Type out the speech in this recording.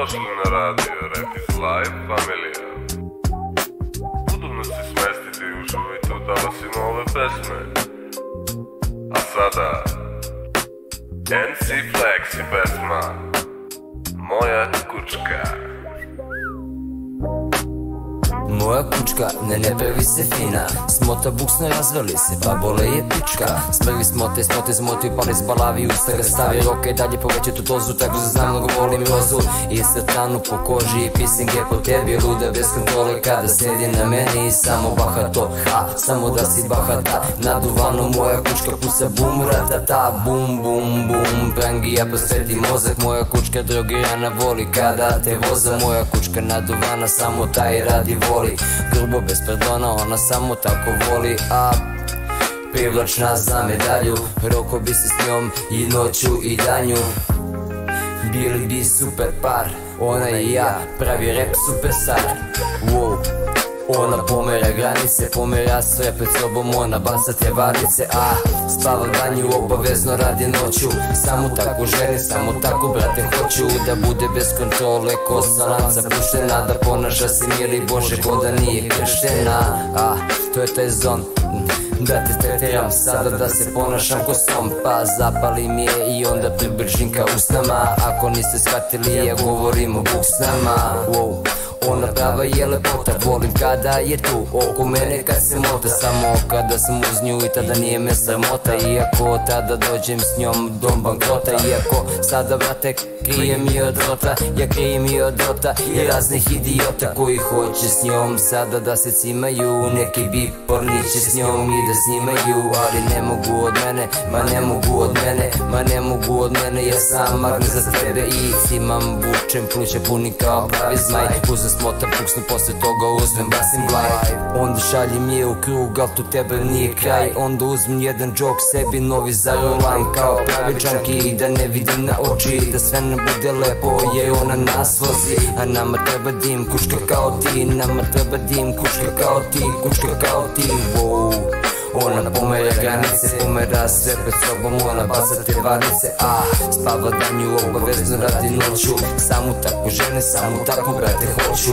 Dobrodošli na radio Rap is Live familija. Udobno se smestite i uživajte u talasima ove pesme. A sada MC Flex i pesma Moja kučka. Moja kučka, ne pravi se fina. Smota buksno razvali se, pa bole je pička. Smrvi smote, zmote i pali zbalavi. Usta ga stavi roka i dalje poveća tu dozu. Tako da znam mnogo volim rozu i srtanu po koži i pisinge po tebi. Luda bez kontrole kada sedi na meni. Samo bahato, samo da si bahata. Naduvano moja kučka pusa bum ratata. Bum bum bum, prangija posveti mozak. Moja kučka drogirana voli kada te voza. Moja kučka naduvana, samo taj radi voli. Grubo bez pardona, ona samo tako voli. A privlačna za medalju, roko bi se s njom i noću i danju. Bili bi super par, ona i ja, pravi rap superstar. Wow. Ona pomera granice, pomera sve pred sobom, ona baca te varnice. Spava danju, obavezno radi noću. Samo tako ženi, samo tako brate hoću. Da bude bez kontrole, kosa lanca puštena. Da ponaša se mili Bože ko da nije krštena. To je taj zon, da te tretiram sada, da se ponašam ko som. Pa zapalim je i onda približim ka usnama. Ako niste shvatili, ja govorim o buksnama. Ona prava je lepota, volim kada je tu oko mene kad se mota. Samo kada sam uz nju i tada nije me sramota. Iako tada dođem s njom dom bankrota. Iako sada brate krijem i od rota. Ja krijem i od rota i raznih idiota koji hoće s njom sada da se cimaju. Neki bi porniće s njom i da snimaju. Ali ne mogu od mene, ma ne mogu od mene, ma ne mogu od mene. Ja sam magnet za tebe i cimam, vučem pluća puni kao pravi zmaj. Uzem smota puksnu, posle toga uzmem basim glaj. Onda šaljem je u krug, al tu tebe nije kraj. Onda uzmem jedan džok sebi novi zarolam kao pravi džanki. I da ne vidim na oči, da sve ne bude lepo jer ona nas vozi. A nama treba dim, kučka kao ti. Nama treba dim, kučka kao ti, kučka kao ti. Ona pomera granice, pomera sve pred sobom, ona baca te varnice. Spava danju, obavezno radi noću. Samo tako žene, samo tako brate hoću.